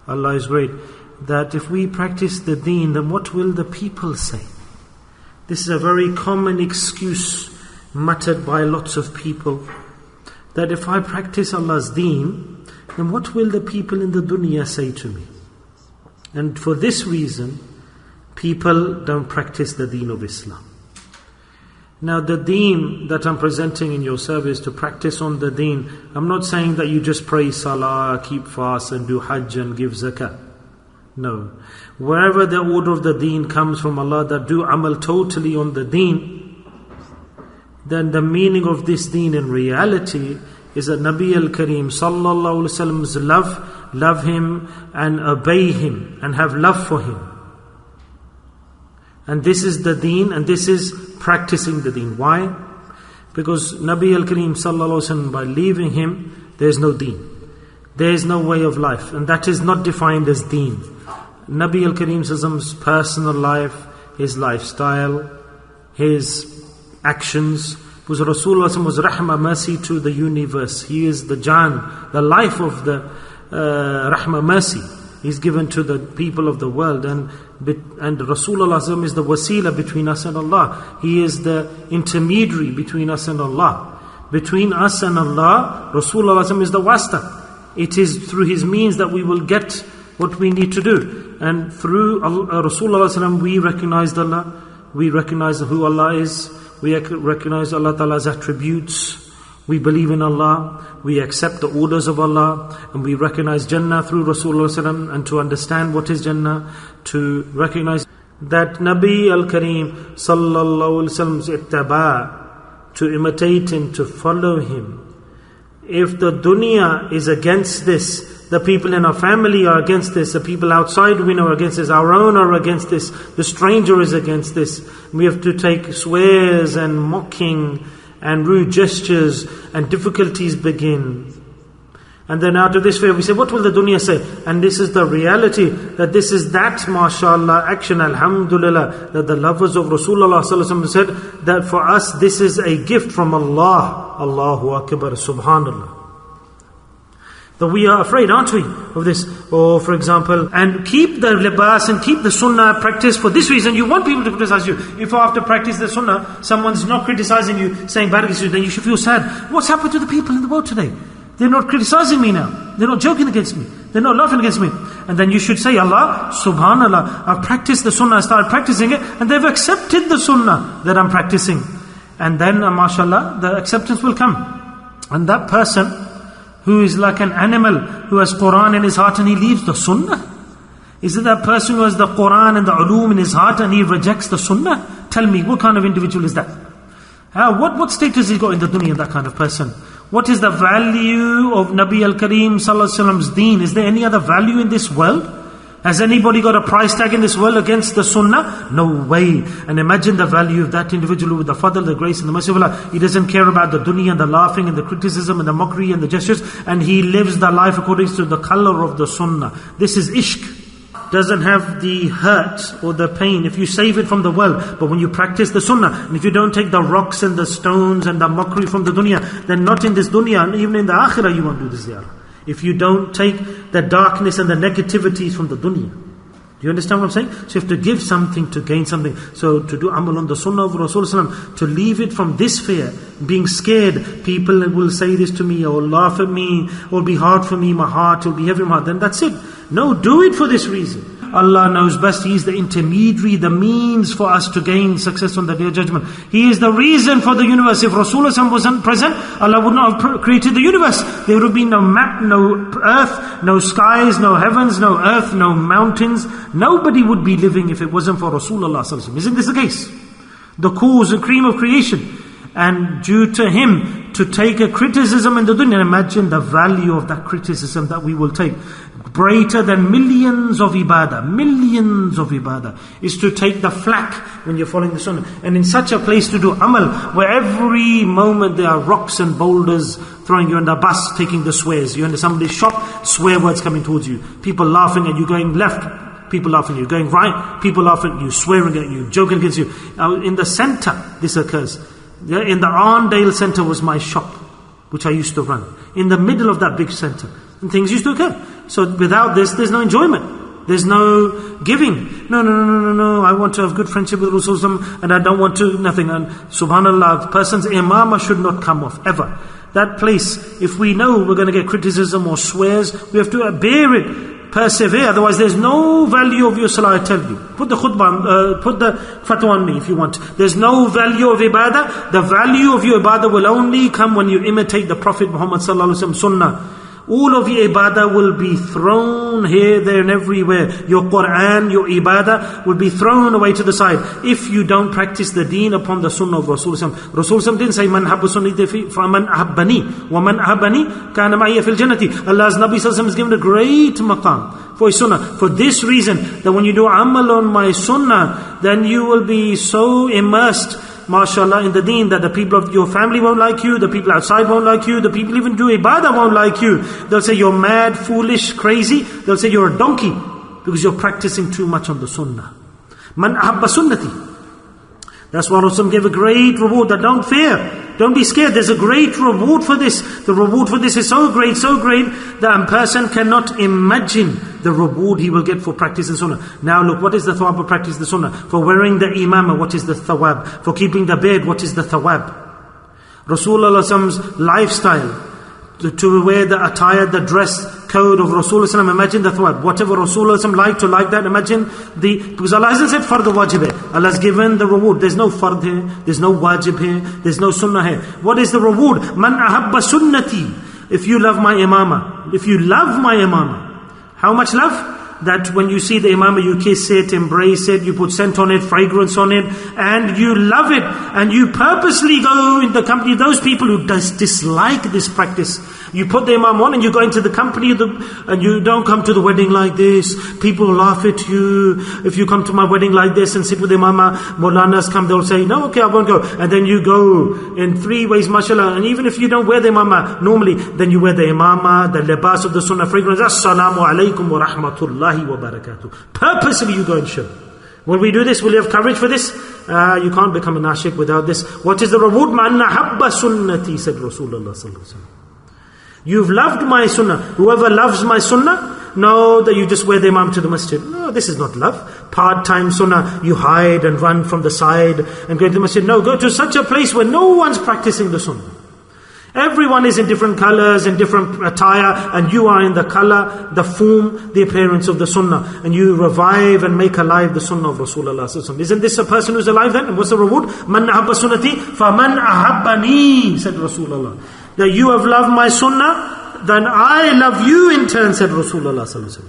Allah is great, that if we practice the deen, then what will the people say? This is a very common excuse muttered by lots of people, that if I practice Allah's deen, then what will the people in the dunya say to me? And for this reason, people don't practice the deen of Islam. Now the deen that I'm presenting in your service, to practice on the deen, I'm not saying that you just pray salah, keep fast and do hajj and give zakah. No. Wherever the order of the deen comes from Allah, that do amal totally on the deen, then the meaning of this deen in reality is that Nabi al-Kareem sallallahu alaihi wasallam's love him and obey him and have love for him. And this is the deen, and this is practicing the deen. Why? Because Nabi al-Kareem sallallahu alaihi wasallam, by leaving him, there is no deen. There is no way of life, and that is not defined as deen. Nabi al-Kareem sallallahu personal life, his lifestyle, his actions, because Rasoolullah was rahmah, mercy to the universe. He is the Jan, the life of the rahmah, mercy. He's given to the people of the world, and Rasoolullah is the wasila between us and Allah. He is the intermediary between us and Allah. Between us and Allah, Rasoolullah is the wasta. It is through his means that we will get what we need to do. And through Rasoolullah we recognize Allah, we recognize who Allah is, we recognize Allah Ta'ala's attributes, we believe in Allah, we accept the orders of Allah, and we recognize Jannah through Rasulullah, and to understand what is Jannah, to recognize that Nabi al-Kareem sallallahu alaihi wasallam's ittaba, to imitate him, to follow him. If the dunya is against this, the people in our family are against this, the people outside we know are against this, our own are against this, the stranger is against this, we have to take swears and mocking and rude gestures, and difficulties begin. And then out of this fear we say, what will the dunya say? And this is the reality, that this is that, mashallah, action, alhamdulillah, that the lovers of Rasulullah said, that for us this is a gift from Allah. Allahu Akbar, subhanallah. That we are afraid, aren't we, of this? Or for example, and keep the libas and keep the sunnah practice for this reason. You want people to criticize you. If after practice the sunnah, someone's not criticizing you, saying bad against you, then you should feel sad. What's happened to the people in the world today? They're not criticizing me now. They're not joking against me. They're not laughing against me. And then you should say, Allah, subhanallah, I've practiced the sunnah, I started practicing it, and they've accepted the sunnah that I'm practicing. And then, mashallah, the acceptance will come. And that person who is like an animal who has Quran in his heart and he leaves the sunnah? Is it that person who has the Quran and the ulum in his heart and he rejects the sunnah? Tell me, what kind of individual is that? What status he got in the dunya, that kind of person? What is the value of Nabi al-Kareem sallallahu alaihi wasallam's deen? Is there any other value in this world? Has anybody got a price tag in this world against the sunnah? No way. And imagine the value of that individual with the fadl, the grace and the mercy of Allah. He doesn't care about the dunya and the laughing and the criticism and the mockery and the gestures, and he lives the life according to the color of the sunnah. This is ishq. Doesn't have the hurt or the pain if you save it from the world. But when you practice the sunnah, and if you don't take the rocks and the stones and the mockery from the dunya, then not in this dunya, and even in the akhirah you won't do this ziyarah. If you don't take the darkness and the negativities from the dunya. Do you understand what I'm saying? So you have to give something to gain something. So to do amal on the sunnah of Rasulullah, to leave it from this fear, being scared, people will say this to me, or laugh at me, or be hard for me, my heart will be heavy in my heart, then that's it. No, do it for this reason. Allah knows best. He is the intermediary, the means for us to gain success on the Day of Judgment. He is the reason for the universe. If Rasulullah wasn't present, Allah would not have created the universe. There would have been no map, no earth, no skies, no heavens, no earth, no mountains. Nobody would be living if it wasn't for Rasulullah. Isn't this the case? The cause and cream of creation. And due to him, to take a criticism in the dunya, imagine the value of that criticism that we will take. Greater than millions of ibadah is to take the flack when you're following the sunnah. And in such a place to do amal, where every moment there are rocks and boulders throwing you in the bus, taking the swears. You're in somebody's shop, swear words coming towards you. People laughing at you, going left. People laughing at you, going right. People laughing at you, swearing at you, joking against you. In the center, this occurs. In the Arndale Center was my shop, which I used to run. In the middle of that big center, And things used to occur. So without this, there's no enjoyment. There's no giving. No. I want to have good friendship with Rasulullah and I don't want to, nothing. And subhanAllah, the person's imamah should not come off, ever. That place, if we know we're going to get criticism or swears, we have to bear it, persevere. Otherwise there's no value of your salah, I tell you. Put the khutbah, put the fatwa on me if you want. There's no value of ibadah. The value of your ibadah will only come when you imitate the Prophet Muhammad sallallahu alaihi wasallam sunnah. All of your ibadah will be thrown here, there and everywhere. Your Qur'an, your ibadah will be thrown away to the side if you don't practice the deen upon the sunnah of Rasulullah. Rasulullah didn't say, Man habba sunnati faman ahabbani wa man ahabbani kana ma'iyya fil jannati. Allah's Nabi sallallahu alaihi wasallam is given a great maqam for his sunnah. For this reason, that when you do amal on my sunnah, then you will be so immersed, mashallah, in the deen, that the people of your family won't like you, the people outside won't like you, the people even do ibadah won't like you. They'll say you're mad, foolish, crazy. They'll say you're a donkey because you're practicing too much on the sunnah. Man ahabba sunnati. That's why Rasul gave a great reward, that don't fear, don't be scared. There's a great reward for this. The reward for this is so great that a person cannot imagine the reward he will get for practicing sunnah. Now look, what is the thawab of practicing the sunnah? For wearing the imamah, what is the thawab? For keeping the bed, what is the thawab? Rasulullah's lifestyle, to wear the attire, the dress code of Rasulullah, imagine the thawab. Whatever Rasulullah liked to like that, imagine because Allah hasn't said fard wajib hai. Allah has given the reward. There's no fard here, there's no wajib here, there's no sunnah here. What is the reward? Man ahabba sunnati. If you love my imamah, how much love? That when you see the imamah, you kiss it, embrace it, you put scent on it, fragrance on it, and you love it, and you purposely go in the company of those people who dislike this practice. You put the imam on and you go into the company of and you don't come to the wedding like this. People laugh at you. If you come to my wedding like this and sit with the imamah, Maulanas come, they'll say, no, okay, I won't go. And then you go in 3 ways, mashallah. And even if you don't wear the imamah normally, then you wear the imamah, the libas of the sunnah, fragrance. Assalamu alaikum wa rahmatullahi wa barakatuh. Purposely you go and show. Will we do this? Will you have courage for this? You can't become an ashik without this. What is the reward? Man habba sunnati, said Rasulullah sallallahu alaihi wasallam. You've loved my sunnah. Whoever loves my sunnah, know that you just wear the imam to the masjid. No, this is not love. Part-time sunnah, you hide and run from the side and go to the masjid. No, go to such a place where no one's practicing the sunnah. Everyone is in different colors, in different attire, and you are in the color, the form, the appearance of the sunnah. And you revive and make alive the sunnah of Rasulullah. Isn't this a person who's alive then? And what's the reward? Man ahabba sunnati, faman ahabbani, said Rasulullah. That you have loved my sunnah, then I love you in turn, said Rasulullah.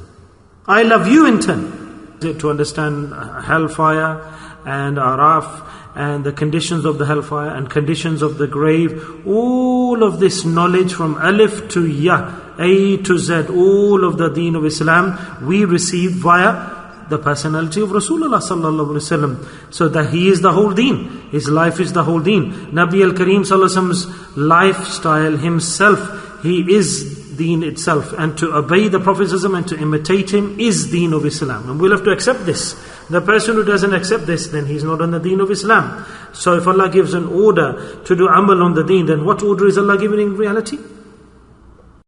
I love you in turn. To understand hellfire and araf and the conditions of the hellfire and conditions of the grave, all of this knowledge from alif to ya, A to Z, all of the deen of Islam, we received via the personality of Rasulullah sallallahu alaihi wasallam. So that he is the whole deen. His life is the whole deen. Nabi al-Kareem sallallahu alaihi wasallam's lifestyle himself, he is deen itself. And to obey the Prophet sallallahu alaihi wasallam and to imitate him is deen of Islam. And we'll have to accept this. The person who doesn't accept this, then he's not on the deen of Islam. So if Allah gives an order to do amal on the deen, then what order is Allah giving in reality?